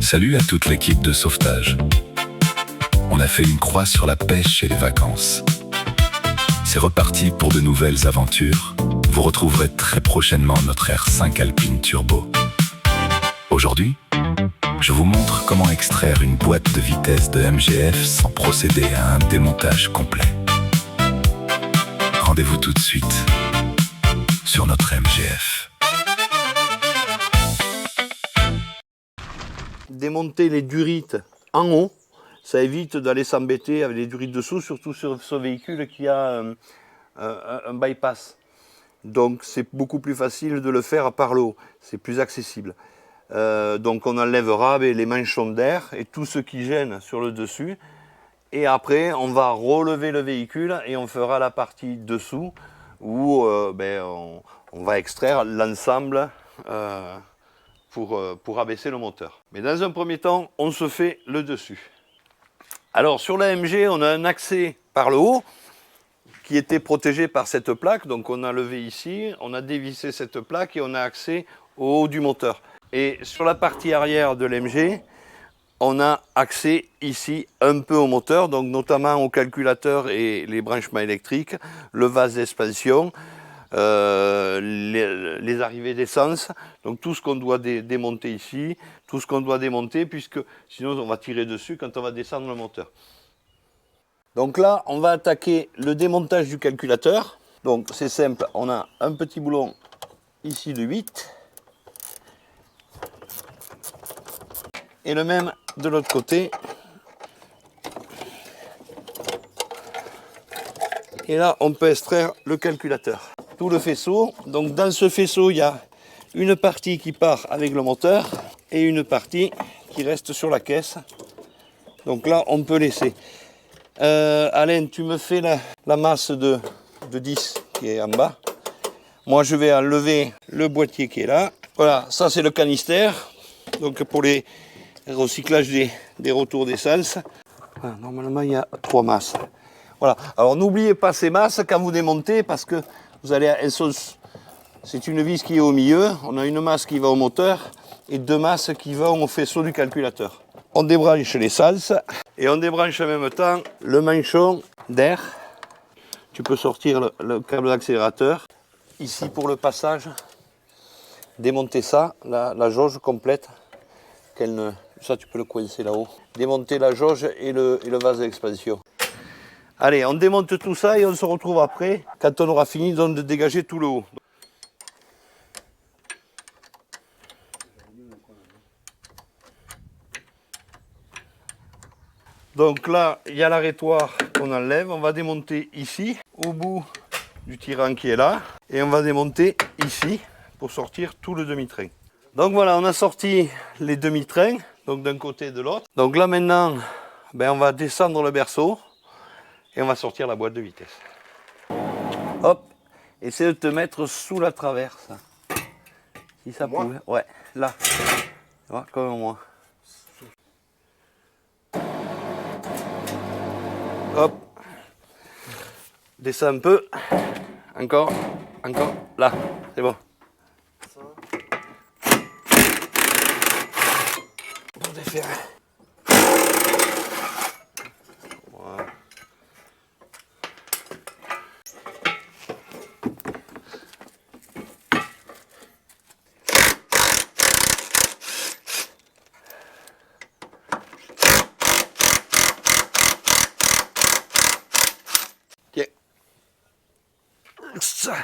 Salut à toute l'équipe de sauvetage. On a fait une croix sur la pêche et les vacances. C'est reparti pour de nouvelles aventures. Vous retrouverez très prochainement notre R5 Alpine Turbo. Aujourd'hui, je vous montre comment extraire une boîte de vitesse de MGF sans procéder à un démontage complet. Rendez-vous tout de suite sur notre MGF. Démonter les durites en haut, ça évite d'aller s'embêter avec les durites dessous, surtout sur ce véhicule qui a un bypass. Donc c'est beaucoup plus facile de le faire par le haut, c'est plus accessible. Donc on enlèvera les manchons d'air et tout ce qui gêne sur le dessus. Et après on va relever le véhicule et on fera la partie dessous où on va extraire l'ensemble pour abaisser le moteur. Mais dans un premier temps, on se fait le dessus. Alors sur la MG, on a un accès par le haut qui était protégé par cette plaque. Donc on a levé ici, on a dévissé cette plaque et on a accès au haut du moteur. Et sur la partie arrière de l'MG, on a accès ici un peu au moteur, donc notamment au calculateur et les branchements électriques, le vase d'expansion, les arrivées d'essence, donc tout ce qu'on doit démonter ici, tout ce qu'on doit démonter, puisque sinon on va tirer dessus quand on va descendre le moteur. Donc là, on va attaquer le démontage du calculateur. Donc c'est simple, on a un petit boulon ici de 8, et le même de l'autre côté. Et là, on peut extraire le calculateur. Tout le faisceau. Donc dans ce faisceau, il y a une partie qui part avec le moteur et une partie qui reste sur la caisse. Donc là, on peut laisser. Alain, tu me fais la masse de 10 qui est en bas. Moi, je vais enlever le boîtier qui est là. Voilà, ça c'est le canister. Donc pour les recyclages des retours d'essence. Voilà, normalement, il y a 3 masses. Voilà. Alors n'oubliez pas ces masses quand vous démontez parce que vous allez, c'est une vis qui est au milieu. On a une masse qui va au moteur et 2 masses qui vont au faisceau du calculateur. On débranche les sens et on débranche en même temps le manchon d'air. Tu peux sortir le câble d'accélérateur. Ici pour le passage, démonter ça, la jauge complète. Ça tu peux le coincer là-haut. Démonter la jauge et le vase d'expansion. Allez, on démonte tout ça et on se retrouve après quand on aura fini de dégager tout le haut. Donc là, il y a l'arrêtoire qu'on enlève. On va démonter ici, au bout du tirant qui est là. Et on va démonter ici pour sortir tout le demi-train. Donc voilà, on a sorti les demi-trains, donc d'un côté et de l'autre. Donc là maintenant, on va descendre le berceau. Et on va sortir la boîte de vitesse. Hop, essaie de te mettre sous la traverse. Si ça pouvait. Ouais, là. Tu vois, comme moi. Hop. Descends un peu. Encore. Là, c'est bon. Pour défaire. Voilà. Ça.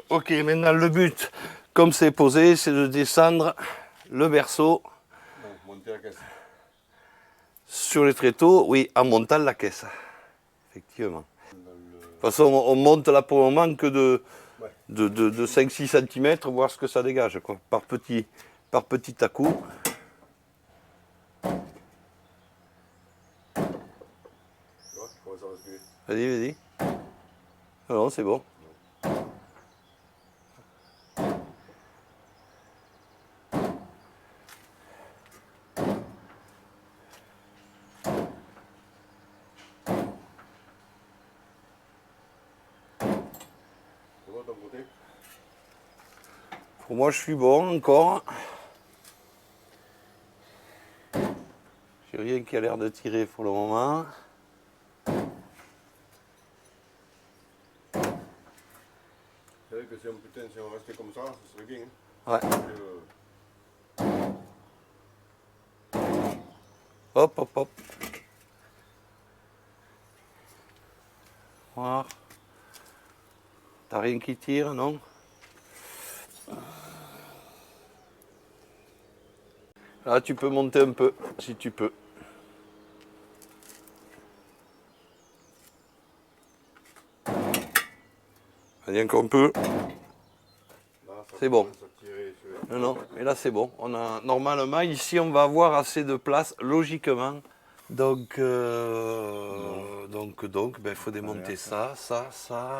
Ok, maintenant le but, comme c'est posé, c'est de descendre le berceau sur les tréteaux, oui, en montant la caisse, effectivement. De toute façon, on monte là pour le moment que de 5-6 cm, voir ce que ça dégage, quoi, par petit à-coup. Vas-y. Non, c'est bon. Pour moi, je suis bon encore. J'ai rien qui a l'air de tirer pour le moment. C'est vrai que si on restait comme ça, ce serait bien. Ouais. Hop, hop, hop. Voilà. T'as rien qui tire, non? Là, tu peux monter un peu, si tu peux. Rien qu'on peut. C'est bon. Non, non, mais là c'est bon. On a normalement ici on va avoir assez de place logiquement. Donc, il faut démonter ça,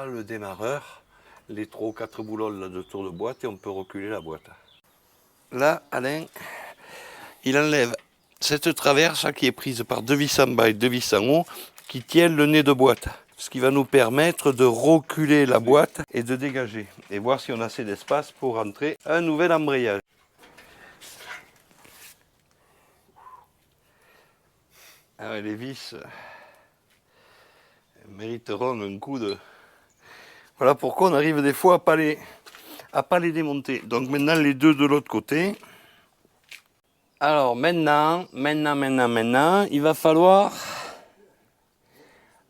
le démarreur, les 3 ou 4 boulons là, de tour de boîte et on peut reculer la boîte. Là, Alain, il enlève cette traverse qui est prise par 2 vis en bas et 2 vis en haut qui tiennent le nez de boîte. Ce qui va nous permettre de reculer la boîte et de dégager. Et voir si on a assez d'espace pour rentrer un nouvel embrayage. Alors les vis mériteront un coup de... Voilà pourquoi on arrive des fois à pas les démonter. Donc maintenant les deux de l'autre côté. Alors maintenant, il va falloir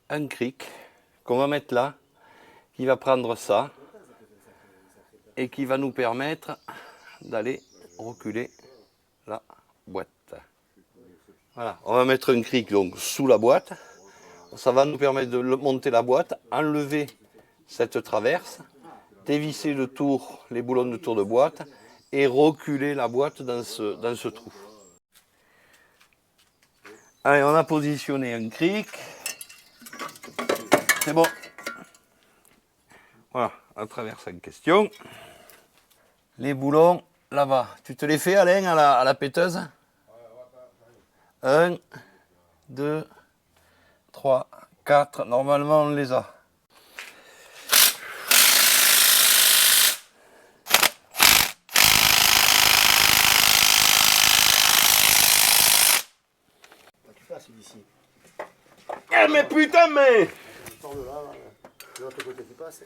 un cric qu'on va mettre là, qui va prendre ça et qui va nous permettre d'aller reculer la boîte. Voilà, on va mettre un cric donc sous la boîte. Ça va nous permettre de monter la boîte, enlever cette traverse, dévisser le tour, les boulons de tour de boîte et reculer la boîte dans ce trou. Allez, on a positionné un cric. C'est bon. Voilà, la traverse en question. Les boulons là-bas. Tu te les fais, Alain, à la péteuse? 1, 2, 3, 4. Normalement, on les a. Eh mais putain mais! Sors de là, de l'autre côté tu passes.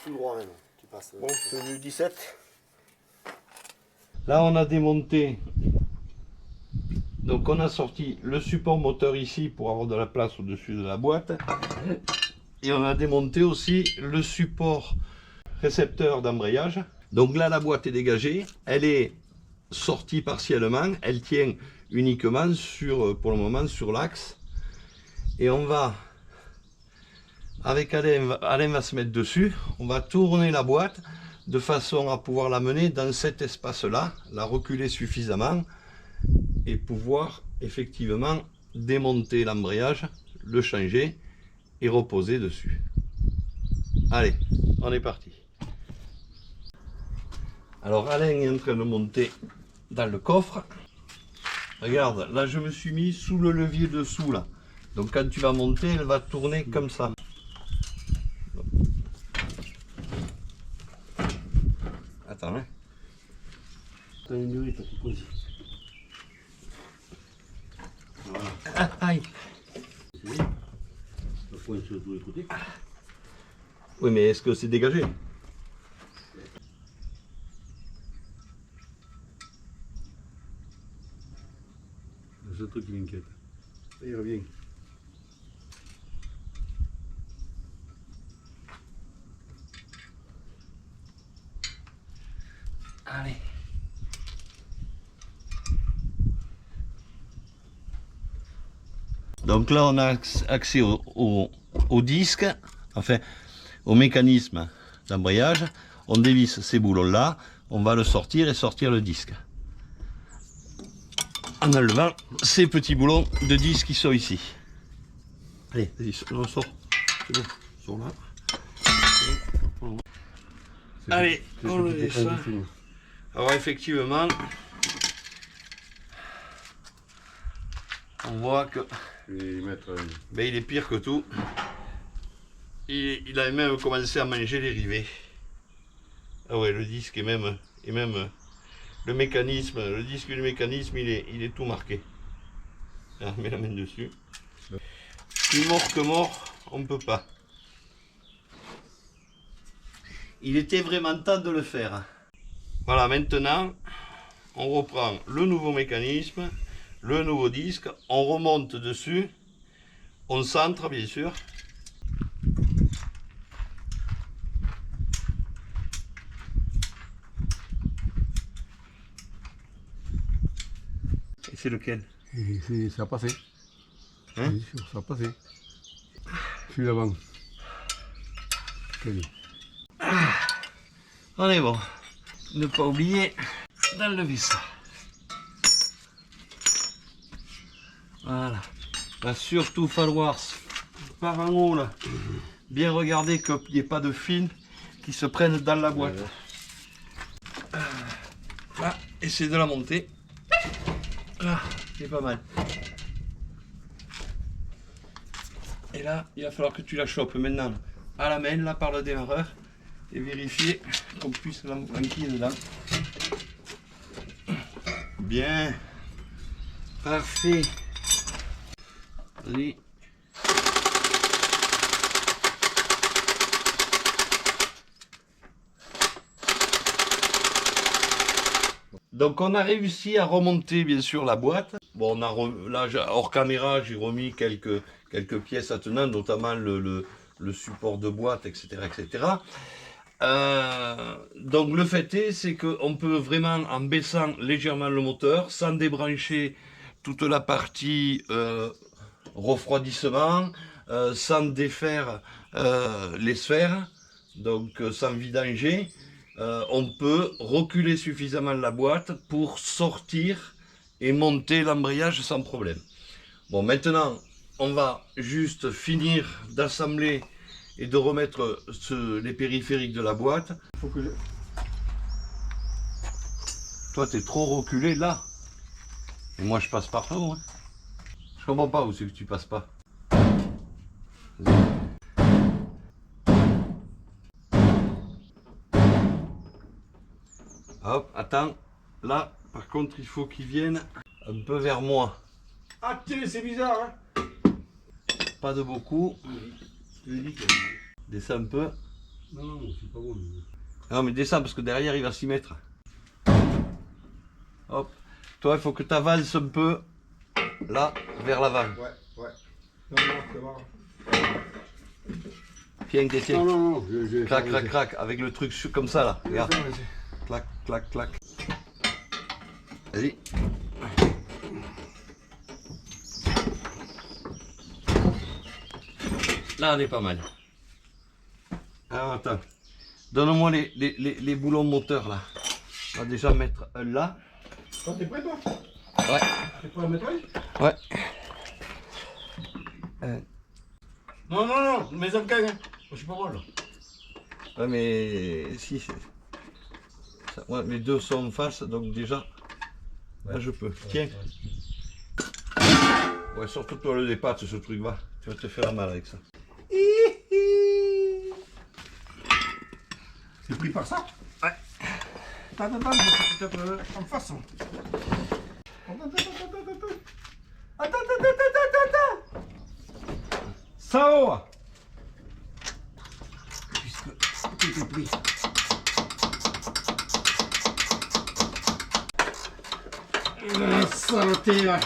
Tout droit même, tu passes. Bon, c'est du 17. Là on a démonté. Donc on a sorti le support moteur ici pour avoir de la place au-dessus de la boîte. Et on a démonté aussi le support récepteur d'embrayage. Donc là la boîte est dégagée. Elle est sortie partiellement. Elle tient uniquement pour le moment sur l'axe. Et on va, avec Alain va se mettre dessus, on va tourner la boîte de façon à pouvoir la mener dans cet espace-là, la reculer suffisamment et pouvoir effectivement démonter l'embrayage, le changer et reposer dessus. Allez, on est parti. Alors Alain est en train de monter dans le coffre. Regarde, là je me suis mis sous le levier dessous là. Donc quand tu vas monter, elle va tourner comme ça. Attends, hein. T'as une durée, t'as tout posé. Voilà. Ah, aïe. Le point sur tous les côtés. Oui, mais est-ce que c'est dégagé? C'est le truc qui m'inquiète. Il revient. Allez. Donc là, on a accès au disque, enfin au mécanisme d'embrayage. On dévisse ces boulons-là, on va le sortir et sortir le disque. En enlevant ces petits boulons de disque qui sont ici. Allez, vas-y, on sort. C'est bon, sors là. Allez, on le laisse. Alors effectivement, on voit que il est pire que tout. Il a même commencé à manger les rivets. Ah ouais, le disque et même le mécanisme, le disque du mécanisme, il est tout marqué. Ah, mets la main dessus. Plus mort que mort, on ne peut pas. Il était vraiment temps de le faire. Voilà, maintenant, on reprend le nouveau mécanisme, le nouveau disque, on remonte dessus, on centre bien sûr. Et c'est lequel? Ça a passé. Hein? Oui, ça a passé. Celui d'avant. On est bon. Ne pas oublier d'enlever ça. Voilà. Il va surtout falloir par en haut là, bien regarder qu'il n'y ait pas de fils qui se prennent dans la boîte. Là, essayer de la monter. Là, c'est pas mal. Et là, il va falloir que tu la chopes maintenant à la main, là par le démarreur, et vérifier qu'on puisse l'enquiller dedans. Bien. Parfait. Vas-y. Donc on a réussi à remonter bien sûr la boîte. Bon, là hors caméra j'ai remis quelques pièces attenantes, notamment le support de boîte, etc. etc. Donc le fait est, c'est qu'on peut vraiment, en baissant légèrement le moteur, sans débrancher toute la partie refroidissement, sans défaire les sphères, donc sans vidanger, on peut reculer suffisamment la boîte pour sortir et monter l'embrayage sans problème. Bon, maintenant, on va juste finir d'assembler et de remettre les périphériques de la boîte. Faut que je... Toi, tu es trop reculé là. Et moi, je passe partout. Hein. Je comprends pas où c'est que tu passes pas. Hop, attends. Là, par contre, il faut qu'ils viennent un peu vers moi. Ah tiens, c'est bizarre, hein. Pas de beaucoup. Je te l'ai dit que... Descends un peu. Non, c'est pas bon. Non, mais descends parce que derrière, il va s'y mettre. Hop. Toi, il faut que tu avances un peu là, vers l'avant. Ouais. Non, c'est bon. Tiens, tiens. Non. Clac, crac, avec le truc comme ça là. Regarde. Clac. Vas-y. Là, on est pas mal. Alors, attends. Donne-moi les boulons moteurs là. On va déjà mettre un là. Oh, t'es prêt, toi? Ouais. T'es prêt à mettre un? Ouais. Non, mais ça me cague, hein. Je suis pas mal, là. Ouais, mais si. Ouais, les deux sont en face, donc déjà. Là, je peux. Tiens. Ouais, surtout toi le dépatte, ce truc va. Tu vas te faire mal avec ça. C'est pris par ça? Ouais. Attends, je vais peut-être en face. Attends. Ça. Puisque tout est pris. Saleté, là.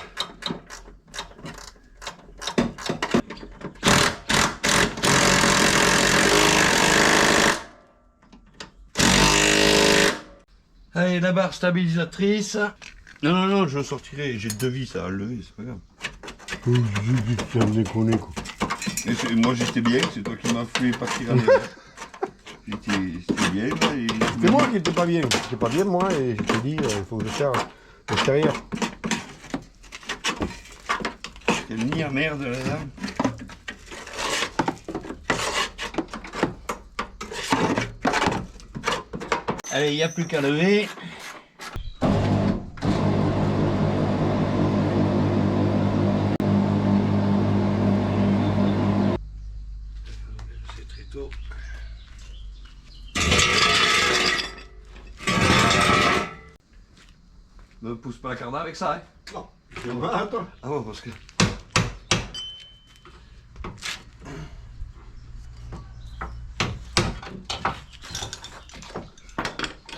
Allez, la barre stabilisatrice. Non, je le sortirai. J'ai deux vis à enlever, c'est pas grave. Tu vas me déconner, quoi. Moi j'étais bien, c'est toi qui m'as fait partir en l'air. J'étais bien. C'est moi qui n'étais pas bien. J'étais pas bien, moi, et je t'ai dit, il faut que je serre l'extérieur. Quelle mire merde là. Allez, il n'y a plus qu'à lever. C'est très tôt. me pousse pas la cardan avec ça, hein. Non. Attends. Ah bon, parce que...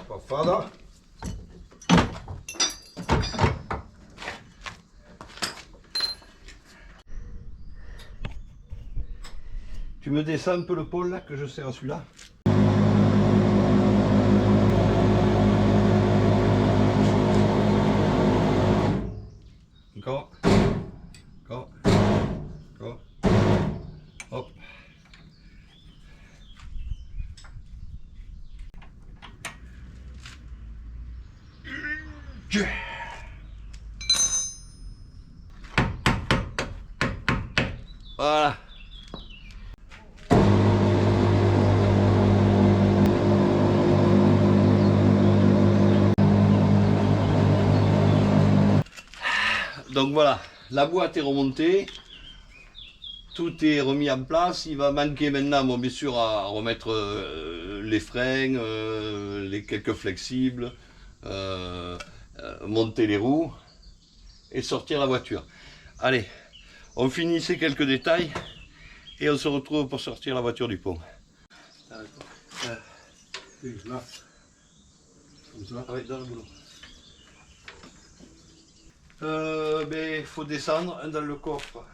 Pas fada. Tu me descends un peu le pôle là, que je serre à celui-là. Encore. Encore. Encore. Hop. Voilà. Donc voilà, la boîte est remontée, tout est remis en place. Il va manquer maintenant, bon, bien sûr, à remettre les freins, les quelques flexibles, monter les roues et sortir la voiture. Allez, on finit ces quelques détails et on se retrouve pour sortir la voiture du pont. Là. Comme ça. Ah oui, dans le boulot. Ben, il faut descendre dans le coffre.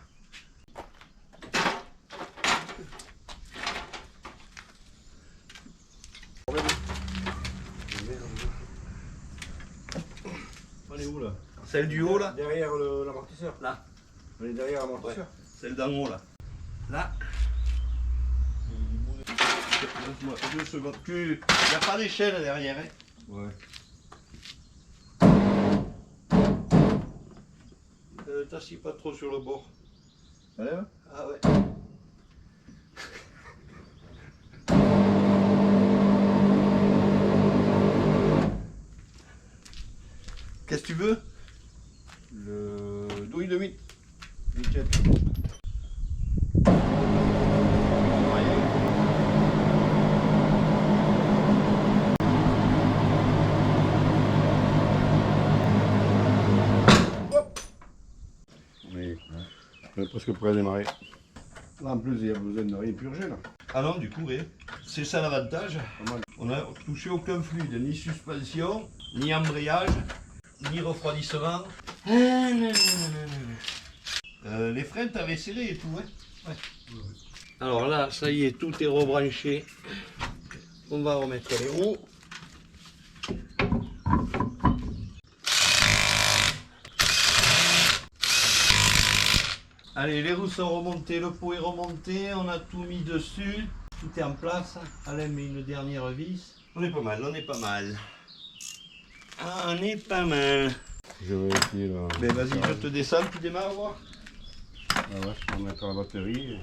On est où là? Celle du haut là? Derrière l'amortisseur. Là. On est derrière l'amortisseur. Celle d'en haut là. Là. 2 secondes. Il n'y a pas d'échelle derrière. Hein. Ouais. T'assis pas trop sur le bord. Allez, hein? Ah ouais. Qu'est-ce que tu veux? Le Douille de 8. Bichette. On est presque prêt à démarrer. Là en plus il y a besoin de rien purger là. Ah non, du coup, oui. C'est ça l'avantage. Pas mal. On n'a touché aucun fluide, ni suspension, ni embrayage, ni refroidissement. Les freins, t'avais serré et tout, hein? Ouais. Alors là, ça y est, tout est rebranché. On va remettre les roues. Allez, les roues sont remontées, le pot est remonté, on a tout mis dessus. Tout est en place. Alain met une dernière vis. On est pas mal, on est pas mal. Ah, on est pas mal. Je vais essayer là. Mais vas-y, je te descends, tu démarres, voir. Ah ouais, je vais mettre la batterie.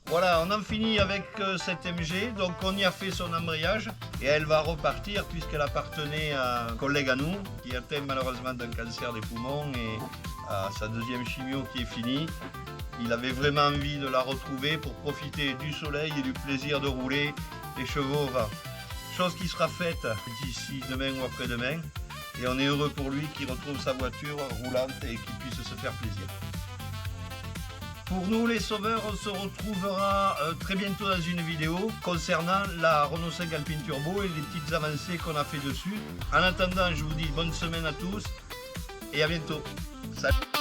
Voilà, on en finit avec cette MG, donc on y a fait son embrayage et elle va repartir puisqu'elle appartenait à un collègue à nous qui est atteint malheureusement d'un cancer des poumons et à sa deuxième chimio qui est finie. Il avait vraiment envie de la retrouver pour profiter du soleil et du plaisir de rouler les chevaux au vent. Chose qui sera faite d'ici demain ou après-demain. Et on est heureux pour lui qu'il retrouve sa voiture roulante et qu'il puisse se faire plaisir. Pour nous les sauveurs, on se retrouvera très bientôt dans une vidéo concernant la Renault 5 Alpine Turbo et les petites avancées qu'on a fait dessus. En attendant, je vous dis bonne semaine à tous et à bientôt. Salut!